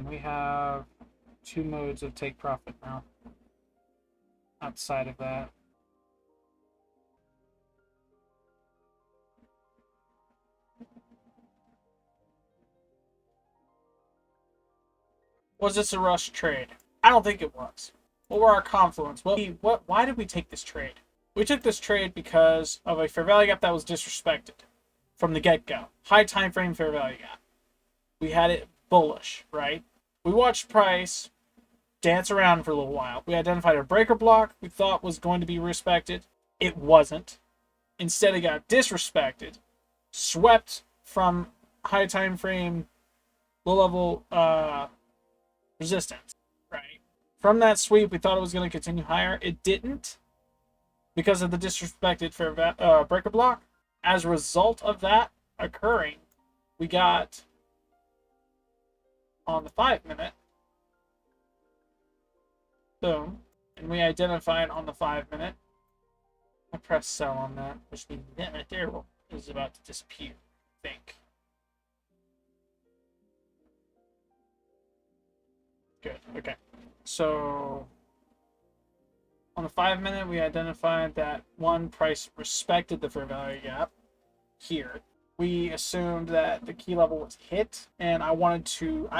We have two modes of take profit now. Outside of that. Was this a rush trade? I don't think it was. What were our confluence? Why did we take this trade? We took this trade because of a fair value gap that was disrespected from the get-go. High time frame fair value gap. We had it bullish, right? We watched price dance around for a little while. We identified a breaker block we thought was going to be respected. It wasn't. Instead, it got disrespected, swept from high time frame, low level resistance, right? From that sweep, we thought it was going to continue higher. It didn't because of the disrespected breaker block. As a result of that occurring, we got on the 5-minute, boom, and we identified on the 5-minute. I press sell on that, which means that right there is about to disappear, I think. Good, okay. So, on the 5-minute, we identified that one price respected the fair value gap here. We assumed that the key level was hit, and I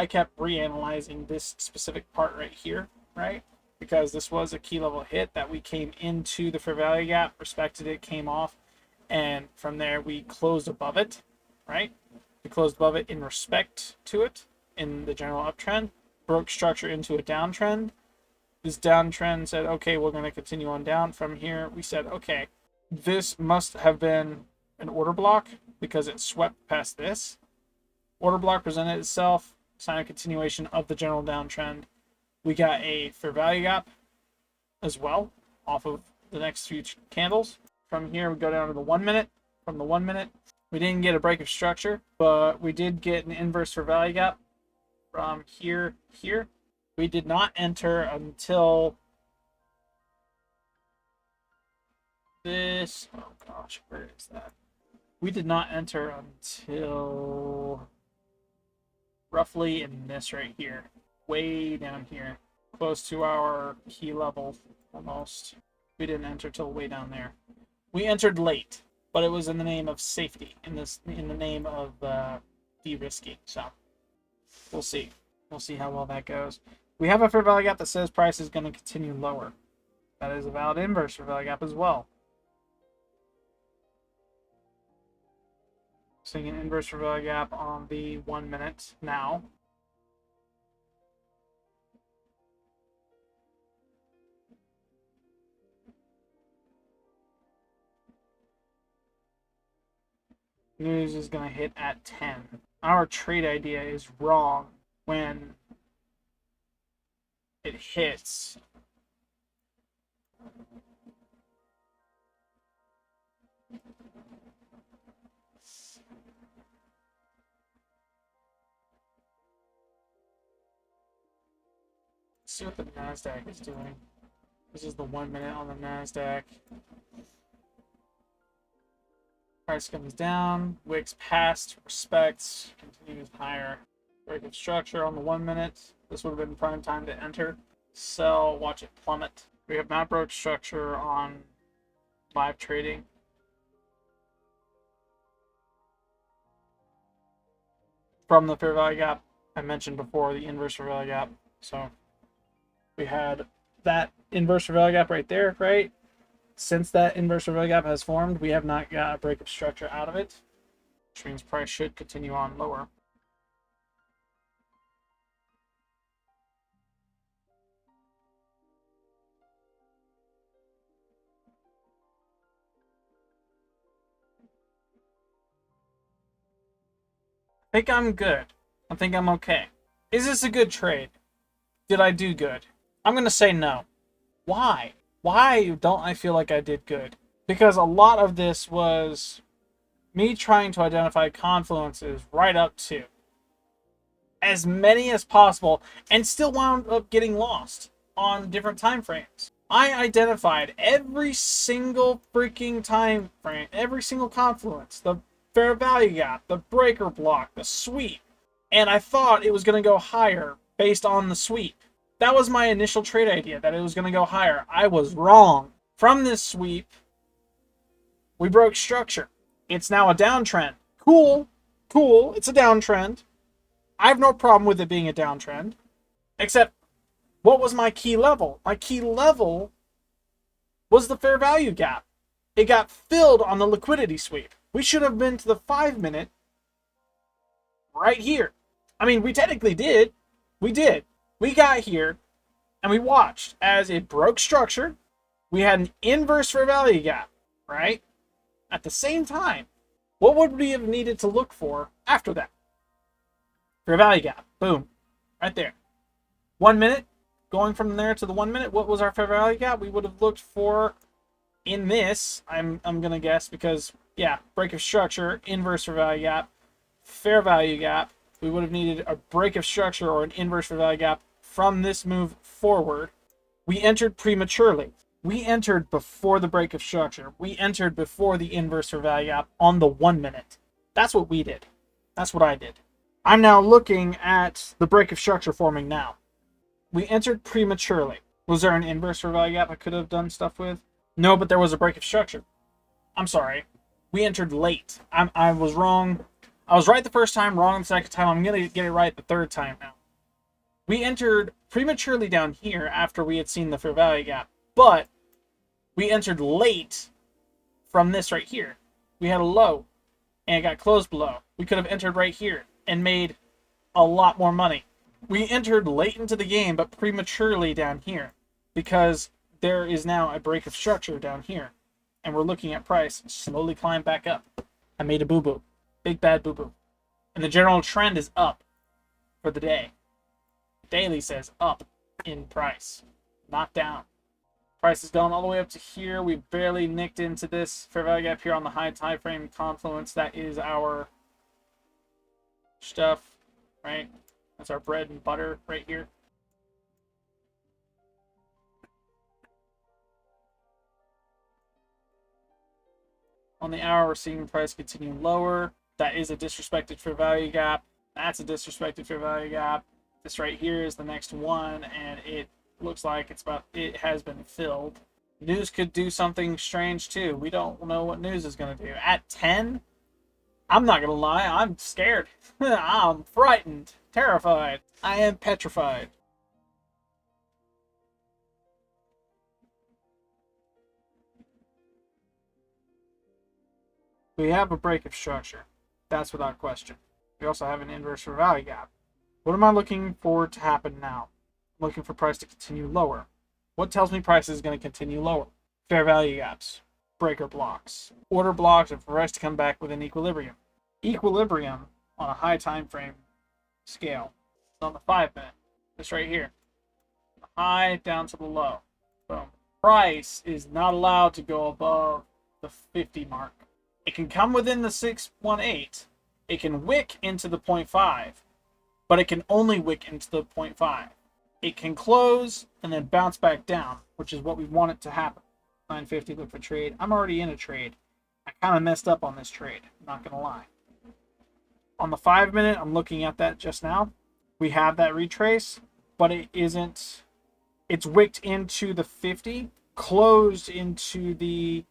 kept reanalyzing this specific part right here, right? Because this was a key level hit that we came into the fair value gap, respected it, came off, and from there we closed above it, right? We closed above it in respect to it in the general uptrend, broke structure into a downtrend. This downtrend said, okay, we're going to continue on down. From here, we said, okay, this must have been an order block because it swept past this. Order block presented itself, sign of continuation of the general downtrend. We got a fair value gap as well off of the next few candles. From here, we go down to the 1-minute. From the 1-minute, we didn't get a break of structure, but we did get an inverse fair value gap from here. We did not enter until this. Oh gosh, where is that? We did not enter until roughly in this right here. Way down here, close to our key level almost. We didn't enter till way down there. We entered late, but it was in the name of safety, in the name of de-risking. So we'll see. We'll see how well that goes. We have a fair value gap that says price is going to continue lower. That is a valid inverse fair value gap as well. Seeing an inverse fair value gap on the 1-minute now. News is going to hit at 10. Our trade idea is wrong when it hits. Let's see what the NASDAQ is doing. This is the 1-minute on the NASDAQ. Price comes down, wicks past, respects, continues higher. Break of structure on the 1-minute. This would have been prime time to enter. Sell, watch it plummet. We have not broke structure on live trading. From the fair value gap, I mentioned before, the inverse fair value gap. So we had that inverse fair value gap right there, right? Since that inverse fair value gap has formed, we have not got a break of structure out of it, which means price should continue on lower. I think I'm good. I think I'm okay. Is this a good trade? Did I do good? I'm going to say no. Why? Why don't I feel like I did good? Because a lot of this was me trying to identify confluences right up to as many as possible and still wound up getting lost on different time frames. I identified every single freaking time frame, every single confluence, the fair value gap, the breaker block, the sweep, And I thought it was going to go higher based on the sweep. That was my initial trade idea, that it was going to go higher. I was wrong. From this sweep, we broke structure. It's now a downtrend. Cool. Cool. It's a downtrend. I have no problem with it being a downtrend. Except, what was my key level? My key level was the fair value gap. It got filled on the liquidity sweep. We should have been to the 5 minute right here. I mean, we technically did. We did. We got here and we watched as it broke structure. We had an inverse fair value gap, right? At the same time, what would we have needed to look for after that? Fair value gap. Boom. Right there. 1 minute. Going from there to the 1 minute, what was our fair value gap? We would have looked for, in this, I'm going to guess, because, yeah, break of structure, inverse fair value gap. We would have needed a break of structure or an inverse fair value gap from this move forward. We entered prematurely. We entered before the break of structure. We entered before the inverse fair value gap on the 1 minute. That's what we did. That's what I did. I'm now looking at the break of structure forming now. We entered prematurely. Was there an inverse fair value gap I could have done stuff with? No, but there was a break of structure. I'm sorry. We entered late. I was wrong. I was right the first time, wrong the second time. I'm going to get it right the third time now. We entered prematurely down here after we had seen the fair value gap. But we entered late from this right here. We had a low and it got closed below. We could have entered right here and made a lot more money. We entered late into the game, but prematurely down here, because there is now a break of structure down here, and we're looking at price slowly climb back up. I made a boo-boo. Big bad boo-boo. And the general trend is up for the day. Daily says up in price, not down. Price is going all the way up to here. We barely nicked into this fair value gap here on the high time frame confluence. That is our stuff, right? That's our bread and butter right here. On the hour, we're seeing price continue lower. That is a disrespected fair value gap. That's a disrespected fair value gap. This right here is the next one, and it looks like it has been filled. News could do something strange too. We don't know what news is going to do. At 10, I'm not going to lie, I'm scared. I'm frightened, terrified. I am petrified. We have a break of structure. That's without question. We also have an inverse fair value gap. What am I looking for to happen now? I'm looking for price to continue lower. What tells me price is going to continue lower? Fair value gaps, breaker blocks, order blocks, and for price to come back within equilibrium. Equilibrium on a high time frame scale on the 5 minute. This right here. The high down to the low. Boom. Price is not allowed to go above the 50 mark. It can come within the 618. It can wick into the 0.5, but it can only wick into the 0.5. It can close and then bounce back down, which is what we want it to happen. 950 look for trade. I'm already in a trade. I kind of messed up on this trade, not gonna lie. On the 5 minute, I'm looking at that just now. We have that retrace, but it isn't. It's wicked into the 50, closed into the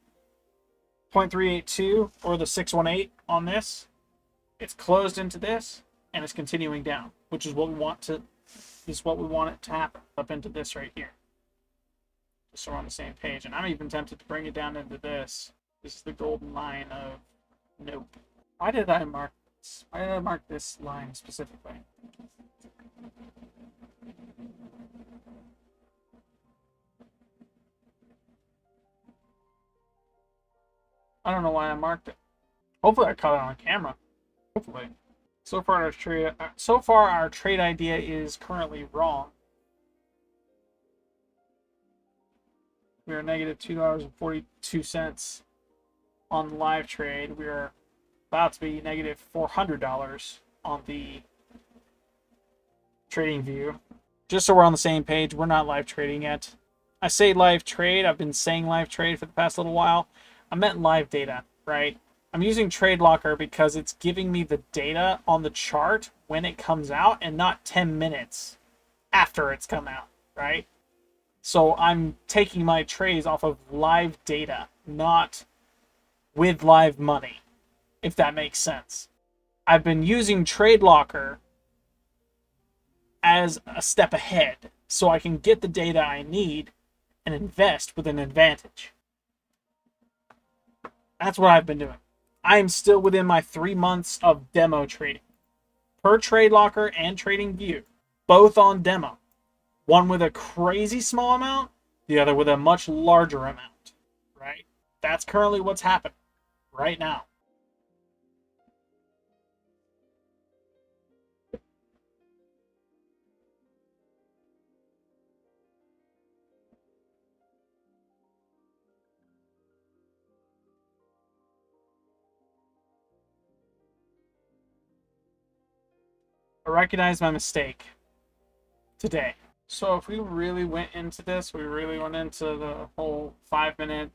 0.382 or the 618 on this. It's closed into this and it's continuing down, which is what we want to. Is what we want it to happen up into this right here. Just so we're on the same page. And I'm even tempted to bring it down into this. This is the golden line of nope. Why did I mark this? Why did I mark this line specifically? I don't know why I marked it. Hopefully I caught it on camera. Hopefully. So far our trade idea is currently wrong. We are negative $2.42 on the live trade. We are about to be negative $400 on the trading view. Just so we're on the same page, we're not live trading yet. I say live trade. I've been saying live trade for the past little while. I meant live data, right? I'm using Trade Locker because it's giving me the data on the chart when it comes out and not 10 minutes after it's come out, right? So I'm taking my trades off of live data, not with live money, if that makes sense. I've been using Trade Locker as a step ahead so I can get the data I need and invest with an advantage. That's what I've been doing. I am still within my 3 months of demo trading. Per Trade Locker and TradingView, both on demo. One with a crazy small amount, the other with a much larger amount, right? That's currently what's happening right now. I recognize my mistake today. So if we really went into this, we really went into the whole 5-minute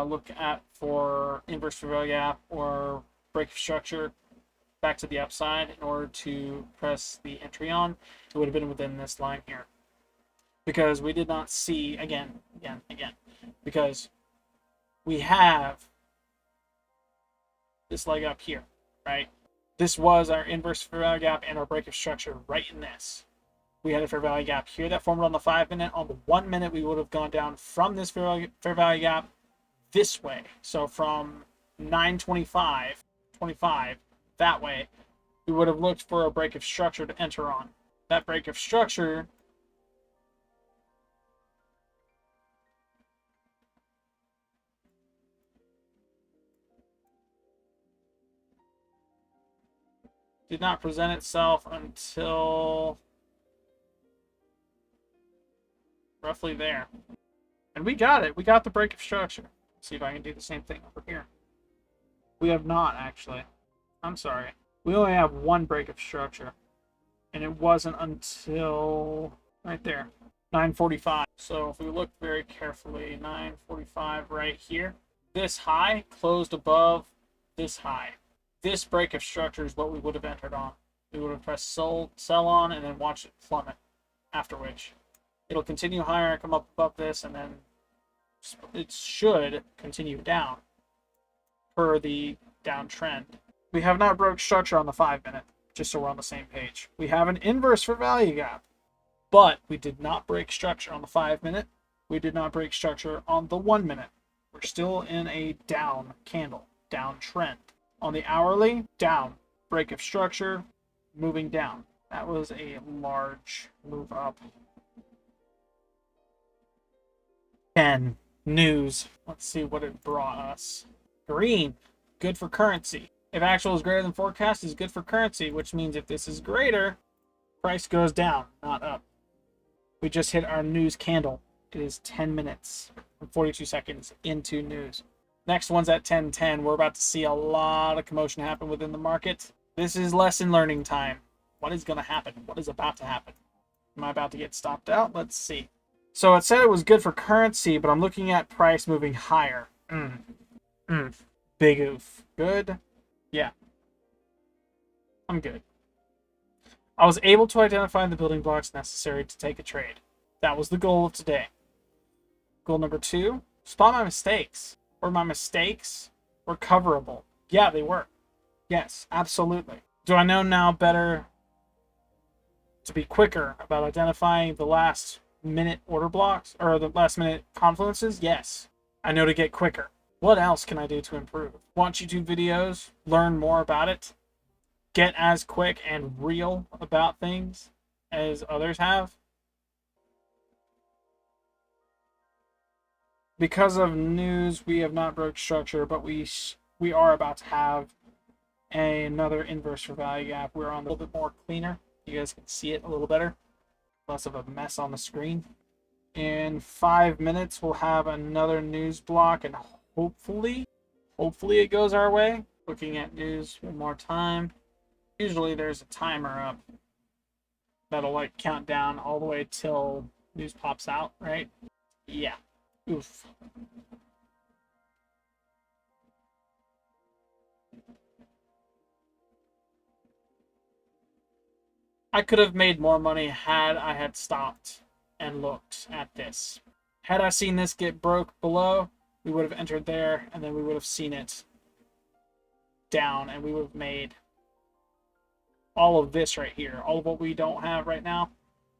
look at for inverse fair value gap or break of structure back to the upside in order to press the entry on, it would have been within this line here. Because we did not see, again, because we have this leg up here, right? This was our inverse fair value gap and our break of structure right in this. We had a fair value gap here that formed on the 5-minute. On the 1 minute, we would have gone down from this fair value gap this way. So from 925 that way, we would have looked for a break of structure to enter on. That break of structure did not present itself until roughly there. And we got it. We got the break of structure. Let's see if I can do the same thing over here. We have not, actually. I'm sorry. We only have one break of structure. And it wasn't until right there, 9:45. So if we look very carefully, 9:45 right here. This high closed above this high. This break of structure is what we would have entered on. We would have pressed sell on and then watched it plummet, after which it'll continue higher and come up above this, and then it should continue down per the downtrend. We have not broke structure on the 5-minute, just so we're on the same page. We have an inverse for value gap, but we did not break structure on the 5-minute. We did not break structure on the 1-minute. We're still in a down candle, down trend. On the hourly, down, break of structure, moving down. That was a large move up. 10, news. Let's see what it brought us. Green, good for currency. If actual is greater than forecast, is good for currency, which means if this is greater, price goes down, not up. We just hit our news candle. It is 10 minutes and 42 seconds into news. Next one's at 10:10. We're about to see a lot of commotion happen within the market. This is lesson learning time. What is going to happen? What is about to happen? Am I about to get stopped out? Let's see. So it said it was good for currency, but I'm looking at price moving higher. Big oof. Good? Yeah. I'm good. I was able to identify the building blocks necessary to take a trade. That was the goal of today. Goal number 2, spot my mistakes. Were my mistakes recoverable? Yeah, they were. Yes, absolutely. Do I know now better to be quicker about identifying the last minute order blocks or the last minute confluences? Yes. I know to get quicker. What else can I do to improve? Watch YouTube videos, learn more about it, get as quick and real about things as others have. Because of news, we have not broke structure, but we are about to have another inverse for value gap. We're on a little bit more cleaner. You guys can see it a little better. Less of a mess on the screen. In 5 minutes, we'll have another news block, and hopefully it goes our way. Looking at news one more time. Usually there's a timer up that'll like count down all the way till news pops out, right? Yeah. Oof. I could have made more money had I had stopped and looked at this. Had I seen this get broke below, we would have entered there, and then we would have seen it down, and we would have made all of this right here. All of what we don't have right now,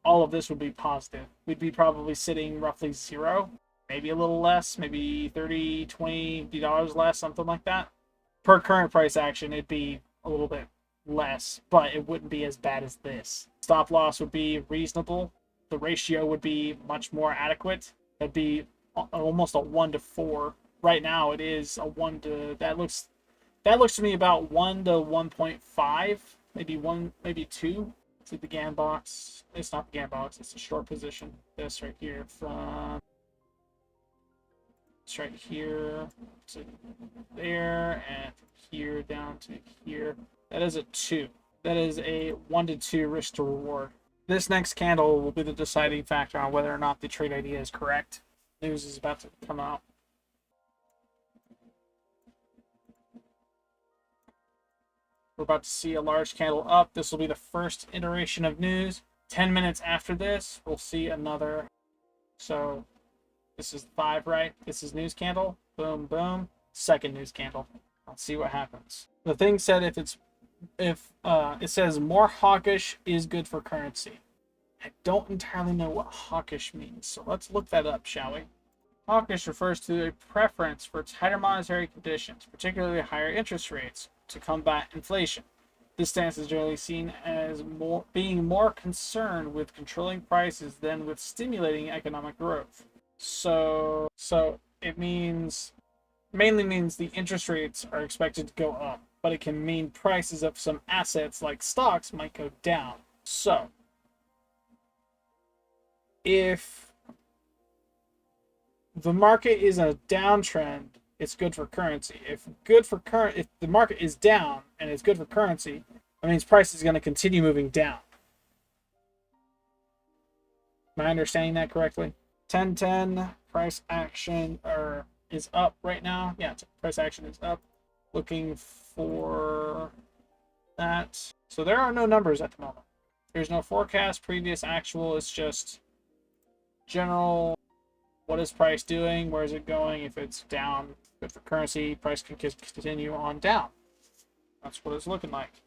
all of this would be positive. We'd be probably sitting roughly zero, maybe a little less, maybe $30, $20 less, something like that. Per current price action, it'd be a little bit less, but it wouldn't be as bad as this. Stop loss would be reasonable. The ratio would be much more adequate. It'd be almost a 1 to 4. Right now, it is a 1 to... That looks to me about 1 to 1.5, maybe 1, maybe 2. See the GAN box. It's not the GAN box. It's a short position. This right here from... It's right here to there, and from here down to here. That is a 2. That is a 1 to 2 risk to reward. This next candle will be the deciding factor on whether or not the trade idea is correct. News is about to come out. We're about to see a large candle up. This will be the first iteration of news. 10 minutes after this, we'll see another. So this is 5, right? This is news candle. Boom, boom. Second news candle. Let's see what happens. The thing said if it says more hawkish is good for currency. I don't entirely know what hawkish means, so let's look that up, shall we? Hawkish refers to a preference for tighter monetary conditions, particularly higher interest rates, to combat inflation. This stance is generally seen as being more concerned with controlling prices than with stimulating economic growth. So it mainly means the interest rates are expected to go up, but it can mean prices of some assets like stocks might go down. So if the market is a downtrend, it's good for currency. If the market is down and it's good for currency, that means price is going to continue moving down. Am I understanding that correctly? 1010 price action is up right now. Yeah, price action is up. Looking for that. So there are no numbers at the moment. There's no forecast, previous, actual. It's just general. What is price doing? Where is it going? If it's down, good for currency. Price can continue on down. That's what it's looking like.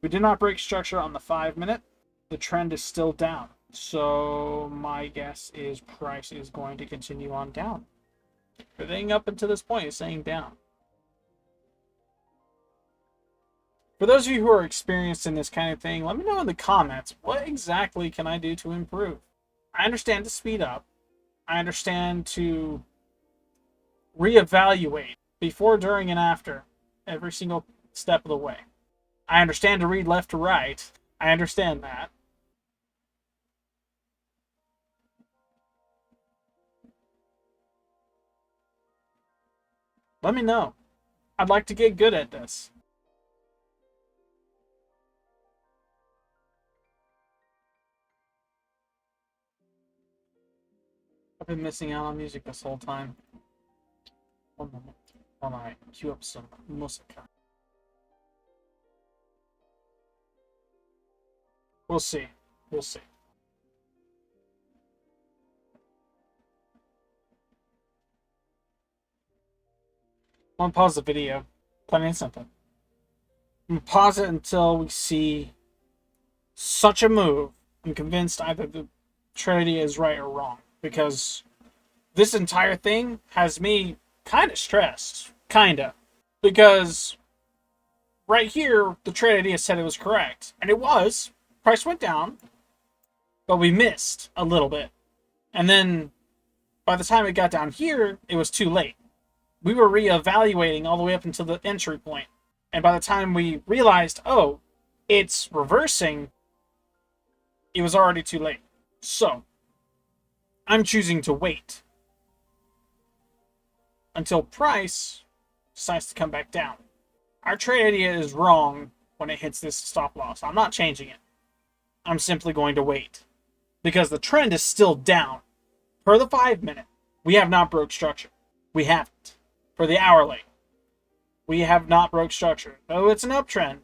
We did not break structure on the 5 minute. The trend is still down. So my guess is price is going to continue on down. Everything up until this point is saying down. For those of you who are experienced in this kind of thing, let me know in the comments, what exactly can I do to improve? I understand to speed up. I understand to reevaluate before, during, and after every single step of the way. I understand to read left to right. I understand that. Let me know. I'd like to get good at this. I've been missing out on music this whole time. One moment. While I cue up some musica. We'll see. We'll see. I'm gonna pause the video. Plain and simple. I'm gonna pause it until we see such a move. I'm convinced either the trade is right or wrong. Because this entire thing has me kind of stressed. Kinda. Because right here, the trade idea said it was correct. And it was. Price went down. But we missed a little bit. And then by the time it got down here, it was too late. We were reevaluating all the way up until the entry point. And by the time we realized, oh, it's reversing, it was already too late. So I'm choosing to wait until price decides to come back down. Our trade idea is wrong when it hits this stop loss. I'm not changing it. I'm simply going to wait because the trend is still down. Per the 5 minute, we have not broke structure. We haven't. For the hourly, we have not broke structure. Though it's an uptrend,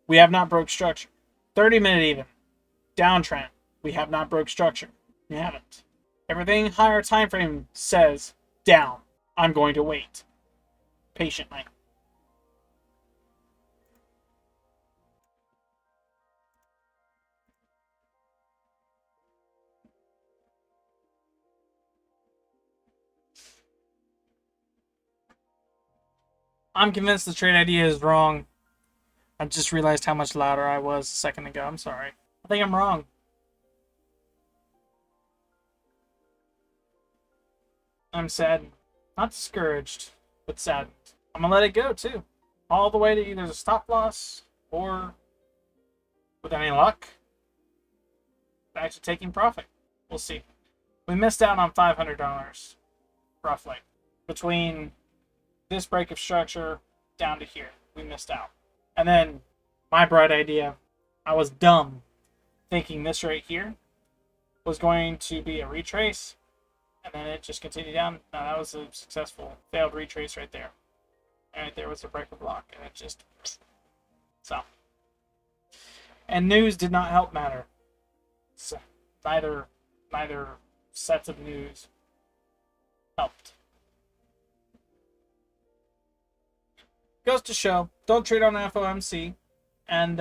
we have not broke structure. 30 minute even. Downtrend. We have not broke structure. We haven't. Everything higher time frame says down. I'm going to wait patiently. I'm convinced the trade idea is wrong. I just realized how much louder I was a second ago. I'm sorry. I think I'm wrong. I'm saddened. Not discouraged, but saddened. I'm gonna let it go too. All the way to either the stop loss or, with any luck, actually taking profit. We'll see. We missed out on $500, roughly. Between this break of structure down to here, we missed out. And then, my bright idea, I was dumb thinking this right here was going to be a retrace, and then it just continued down. No, that was a successful failed retrace right there. And right there was a breaker block, and it just... So. And news did not help matter. So, neither sets of news helped. Goes to show, don't trade on FOMC, and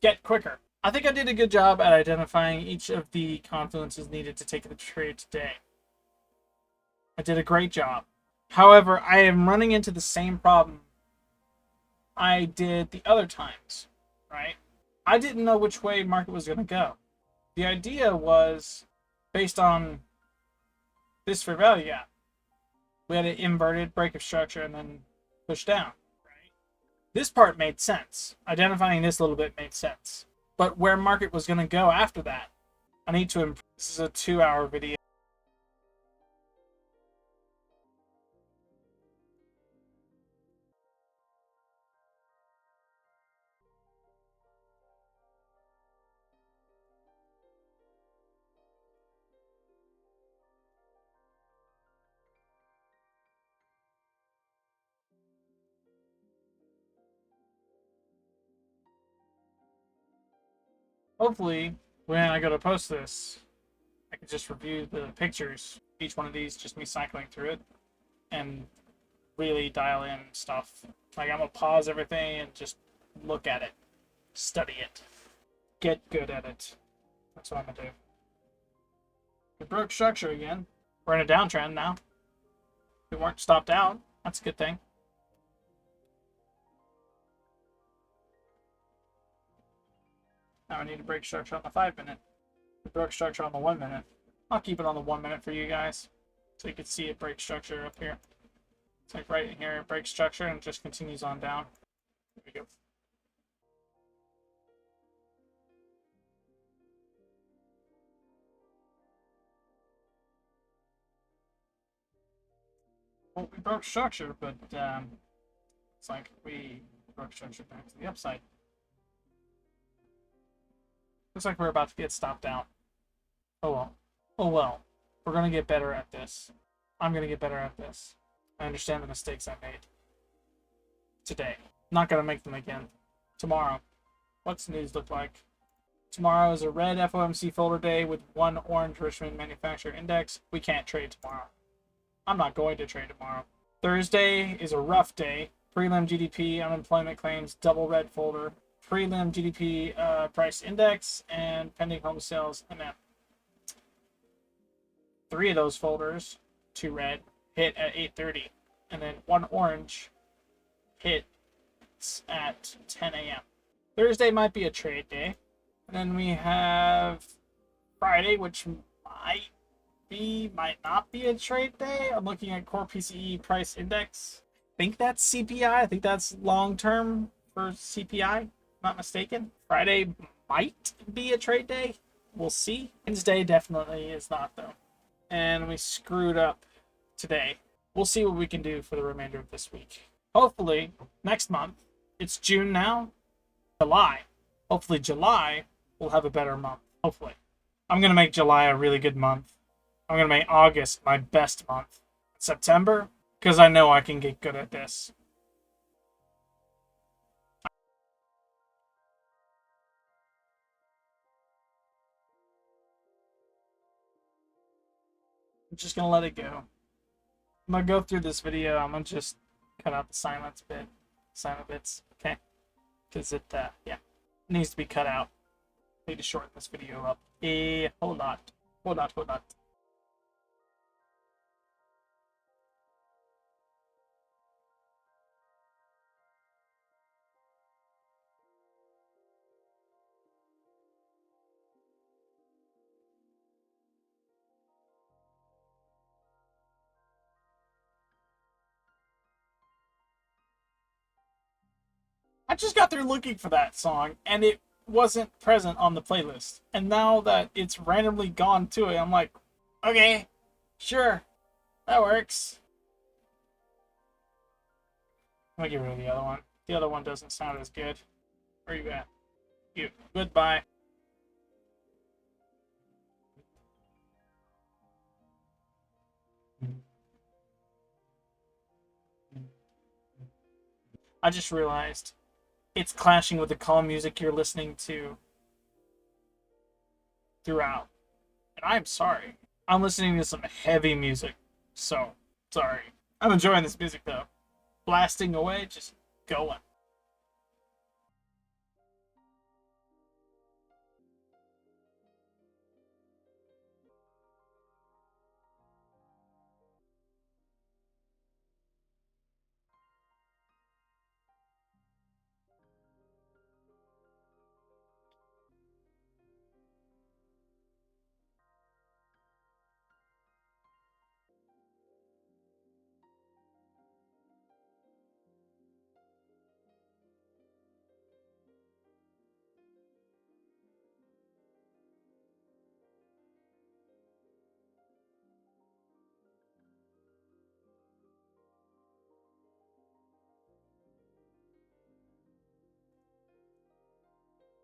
get quicker. I think I did a good job at identifying each of the confluences needed to take the trade today. I did a great job. However, I am running into the same problem I did the other times, right? I didn't know which way market was going to go. The idea was based on this fair value gap. We had an inverted break of structure and then push down, right? This part made sense. Identifying this a little bit made sense. But where market was going to go after that, I need to improve. This is a 2-hour video. Hopefully, when I go to post this, I can just review the pictures. Each one of these, just me cycling through it, and really dial in stuff. Like, I'm gonna pause everything and just look at it, study it, get good at it. That's what I'm gonna do. We broke structure again. We're in a downtrend now. We weren't stopped out. That's a good thing. Now I need to break structure on the 5-minute. We broke structure on the 1-minute. I'll keep it on the 1-minute for you guys, so you can see it break structure up here. It's like right in here, it breaks structure and just continues on down. There we go. Well, we broke structure, but it's like we broke structure back to the upside. Looks like we're about to get stopped out. Oh well. Oh well. We're going to get better at this. I'm going to get better at this. I understand the mistakes I made today. Not going to make them again. Tomorrow. What's the news look like? Tomorrow is a red FOMC folder day with one orange Richmond Manufacturer Index. We can't trade tomorrow. I'm not going to trade tomorrow. Thursday is a rough day. Prelim GDP, unemployment claims, double red folder. Prelim GDP price index, and pending home sales MM. 3 of those folders, 2 red, hit at 8:30, and then 1 orange hits at 10 a.m. Thursday might be a trade day. And then we have Friday, which might not be a trade day. I'm looking at core PCE price index. I think that's CPI. I think that's long term for CPI. Not mistaken. Friday might be a trade day. We'll see. Wednesday definitely is not, though. And we screwed up today. We'll see what we can do for the remainder of this week. Hopefully, next month, it's June now, July. Hopefully July will have a better month. Hopefully. I'm going to make July a really good month. I'm going to make August my best month. September, because I know I can get good at this. I'm just gonna let it go. I'm gonna go through this video. I'm gonna just cut out the silent bits, okay? Because yeah, needs to be cut out. Need to shorten this video up a whole lot. Whole lot. I just got through looking for that song, and it wasn't present on the playlist. And now that it's randomly gone to it, I'm like, okay, sure, that works. I'm gonna get rid of the other one. The other one doesn't sound as good. Where are you at? You. Goodbye. I just realized it's clashing with the calm music you're listening to throughout. And I'm sorry. I'm listening to some heavy music, so sorry. I'm enjoying this music though. Blasting away, just going.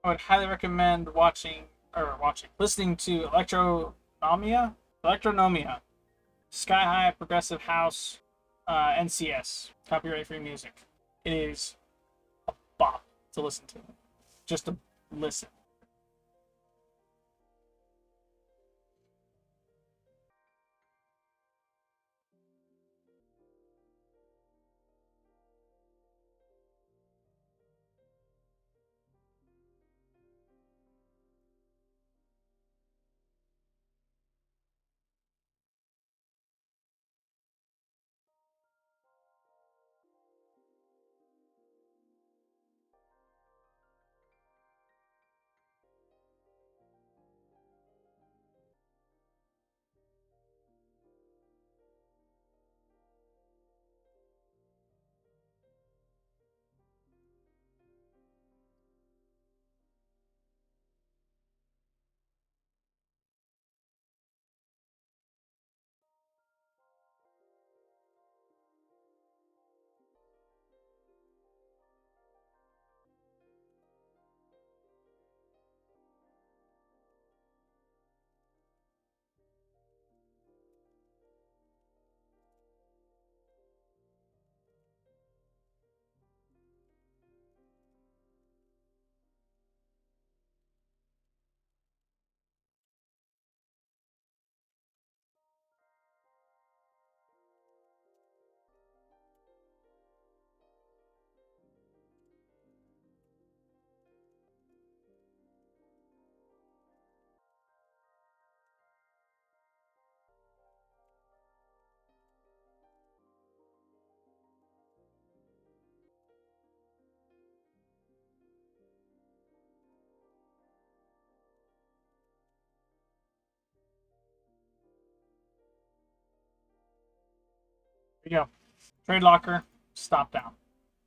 I would highly recommend listening to Electronomia, Sky High Progressive House, NCS, copyright free music. It is a bop to listen to. Just to listen. There you go. Trade locker, stop down.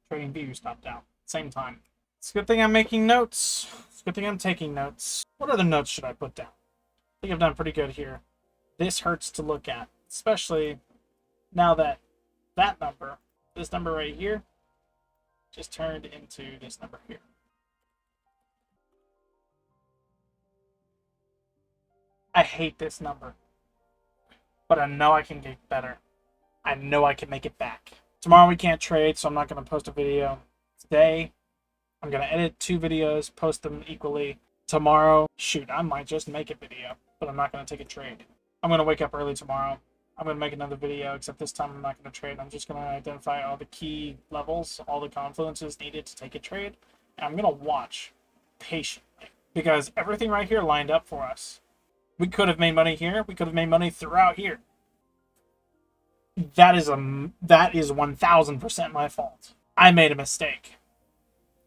Trading view, stop down. Same time. It's a good thing I'm making notes. It's a good thing I'm taking notes. What other notes should I put down? I think I've done pretty good here. This hurts to look at, especially now that number, this number right here, just turned into this number here. I hate this number, but I know I can get better. I know I can make it back. Tomorrow we can't trade, so I'm not going to post a video. Today, I'm going to edit 2 videos, post them equally. Tomorrow, shoot, I might just make a video, but I'm not going to take a trade. I'm going to wake up early tomorrow, I'm going to make another video, except this time I'm not going to trade. I'm just going to identify all the key levels, all the confluences needed to take a trade. And I'm going to watch patiently, because everything right here lined up for us. We could have made money here. We could have made money throughout here. That is 1000% my fault. I made a mistake.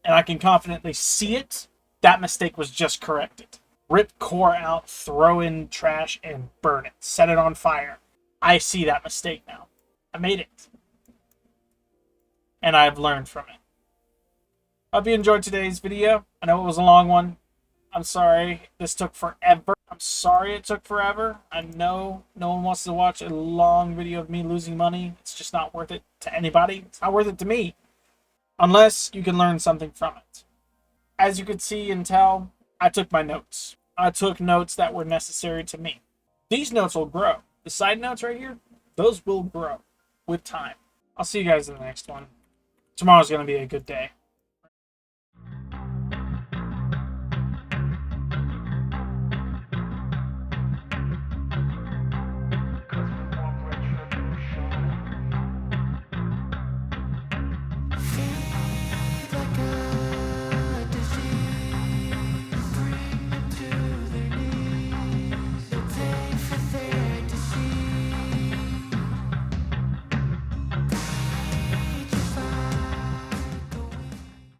And I can confidently see it. That mistake was just corrected. Rip core out, throw in trash, and burn it. Set it on fire. I see that mistake now. I made it. And I've learned from it. Hope you enjoyed today's video. I know it was a long one. I'm sorry this took forever. I'm sorry it took forever. I know no one wants to watch a long video of me losing money. It's just not worth it to anybody. It's not worth it to me. Unless you can learn something from it. As you could see and tell, I took my notes. I took notes that were necessary to me. These notes will grow. The side notes right here, those will grow with time. I'll see you guys in the next one. Tomorrow's going to be a good day.